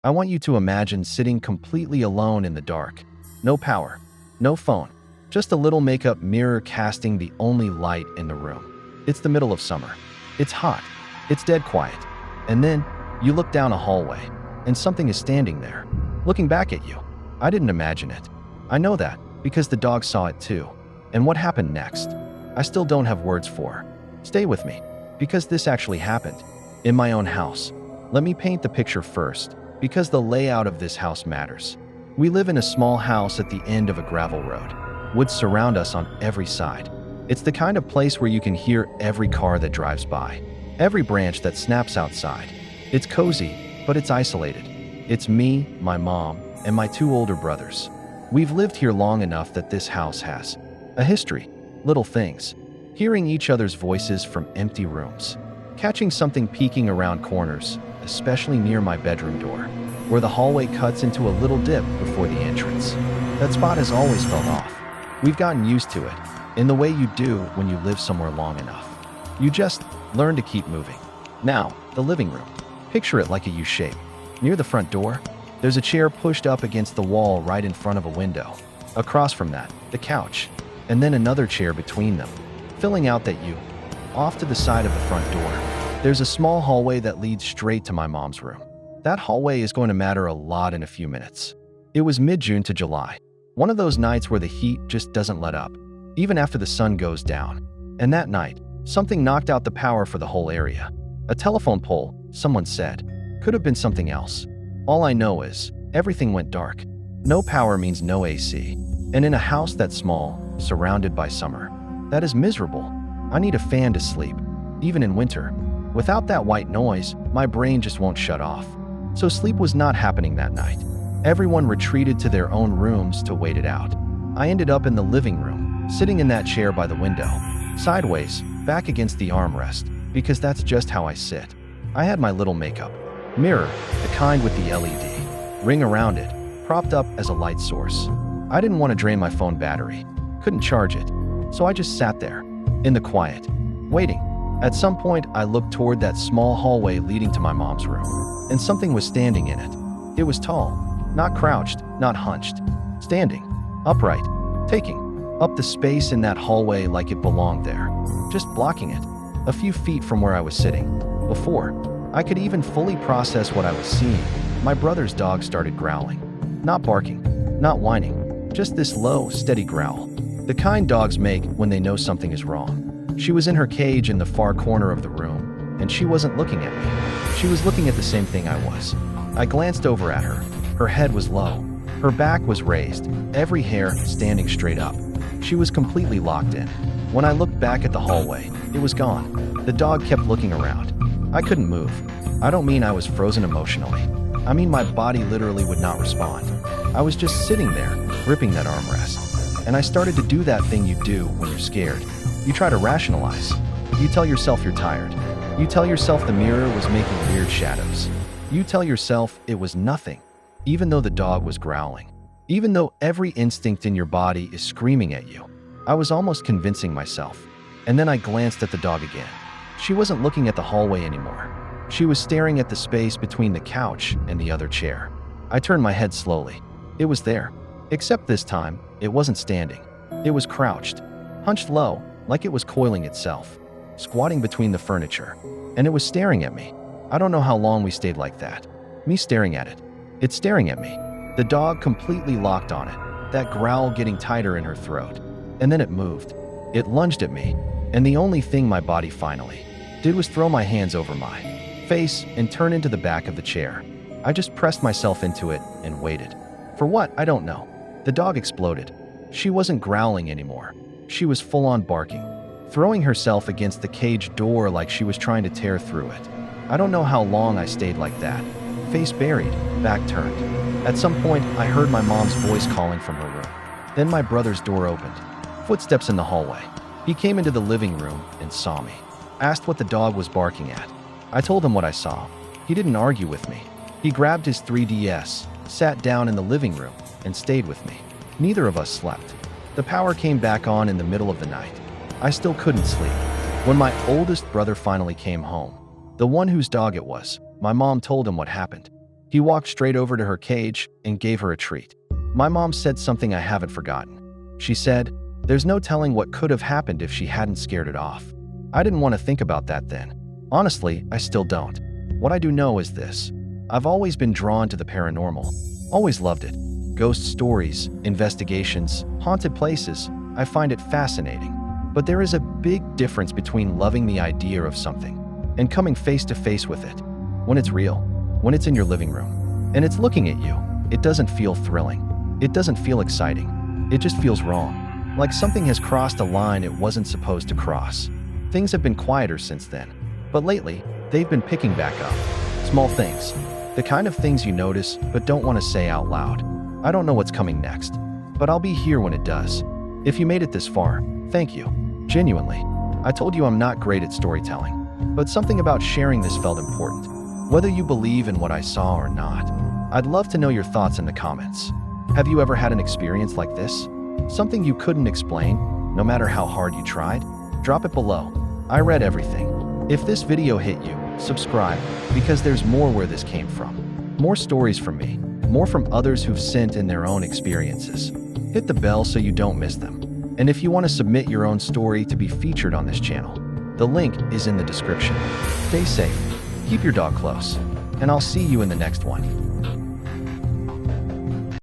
I want you to imagine sitting completely alone in the dark. No power, no phone, just a little makeup mirror casting the only light in the room. It's the middle of summer. It's hot. It's dead quiet. And then you look down a hallway, and something is standing there, looking back at you. I didn't imagine it. I know that because the dog saw it too. And what happened next? I still don't have words for. Stay with me, because this actually happened in my own house. Let me paint the picture first, because the layout of this house matters. We live in a small house at the end of a gravel road. Woods surround us on every side. It's the kind of place where you can hear every car that drives by, every branch that snaps outside. It's cozy, but it's isolated. It's me, my mom, and my two older brothers. We've lived here long enough that this house has a history, little things, hearing each other's voices from empty rooms, catching something peeking around corners, especially near my bedroom door, where the hallway cuts into a little dip before the entrance. That spot has always felt off. We've gotten used to it, in the way you do when you live somewhere long enough. You just learn to keep moving. Now, the living room. Picture it like a U shape. Near the front door, there's a chair pushed up against the wall right in front of a window. Across from that, the couch, and then another chair between them, filling out that U. Off to the side of the front door, there's a small hallway that leads straight to my mom's room. That hallway is going to matter a lot in a few minutes. It was mid-June to July, one of those nights where the heat just doesn't let up, even after the sun goes down. And that night, something knocked out the power for the whole area. A telephone pole, someone said. Could have been something else. All I know is, everything went dark. No power means no AC. And in a house that small, surrounded by summer, that is miserable. I need a fan to sleep, even in winter. Without that white noise, my brain just won't shut off. So sleep was not happening that night. Everyone retreated to their own rooms to wait it out. I ended up in the living room, sitting in that chair by the window, sideways, back against the armrest, because that's just how I sit. I had my little makeup mirror, the kind with the LED ring around it, propped up as a light source. I didn't want to drain my phone battery, couldn't charge it, so I just sat there, in the quiet, waiting. At some point, I looked toward that small hallway leading to my mom's room, and something was standing in it. It was tall, not crouched, not hunched, standing, upright, taking up the space in that hallway like it belonged there, just blocking it, a few feet from where I was sitting. Before I could even fully process what I was seeing, my brother's dog started growling. Not barking, not whining, just this low, steady growl. The kind dogs make when they know something is wrong. She was in her cage in the far corner of the room, and she wasn't looking at me. She was looking at the same thing I was. I glanced over at her. Her head was low. Her back was raised, every hair standing straight up. She was completely locked in. When I looked back at the hallway, it was gone. The dog kept looking around. I couldn't move. I don't mean I was frozen emotionally. I mean my body literally would not respond. I was just sitting there, gripping that armrest. And I started to do that thing you do when you're scared. You try to rationalize. You tell yourself you're tired. You tell yourself the mirror was making weird shadows. You tell yourself it was nothing, even though the dog was growling. Even though every instinct in your body is screaming at you. I was almost convincing myself. And then I glanced at the dog again. She wasn't looking at the hallway anymore. She was staring at the space between the couch and the other chair. I turned my head slowly. It was there. Except this time, it wasn't standing. It was crouched, hunched low, like it was coiling itself, squatting between the furniture. And it was staring at me. I don't know how long we stayed like that. Me staring at it. It staring at me. The dog completely locked on it, that growl getting tighter in her throat. And then it moved. It lunged at me. And the only thing my body finally did was throw my hands over my face and turn into the back of the chair. I just pressed myself into it and waited. For what? I don't know. The dog exploded. She wasn't growling anymore. She was full-on barking, throwing herself against the cage door like she was trying to tear through it. I don't know how long I stayed like that, face buried, back turned. At some point, I heard my mom's voice calling from her room. Then my brother's door opened. Footsteps in the hallway. He came into the living room and saw me. Asked what the dog was barking at. I told him what I saw. He didn't argue with me. He grabbed his 3DS, sat down in the living room, and stayed with me. Neither of us slept. The power came back on in the middle of the night. I still couldn't sleep. When my oldest brother finally came home, the one whose dog it was, my mom told him what happened. He walked straight over to her cage and gave her a treat. My mom said something I haven't forgotten. She said, "There's no telling what could have happened if she hadn't scared it off." I didn't want to think about that then. Honestly, I still don't. What I do know is this. I've always been drawn to the paranormal. Always loved it. Ghost stories, investigations, haunted places. I find it fascinating. But there is a big difference between loving the idea of something and coming face to face with it. When it's real, when it's in your living room, and it's looking at you, it doesn't feel thrilling. It doesn't feel exciting. It just feels wrong. Like something has crossed a line it wasn't supposed to cross. Things have been quieter since then. But lately, they've been picking back up. Small things. The kind of things you notice but don't want to say out loud. I don't know what's coming next, but I'll be here when it does. If you made it this far, thank you. Genuinely. I told you I'm not great at storytelling, but something about sharing this felt important. Whether you believe in what I saw or not, I'd love to know your thoughts in the comments. Have you ever had an experience like this? Something you couldn't explain, no matter how hard you tried? Drop it below. I read everything. If this video hit you, subscribe, because there's more where this came from. More stories from me, more from others who've sent in their own experiences. Hit the bell so you don't miss them. And if you want to submit your own story to be featured on this channel, the link is in the description. Stay safe, keep your dog close, and I'll see you in the next one.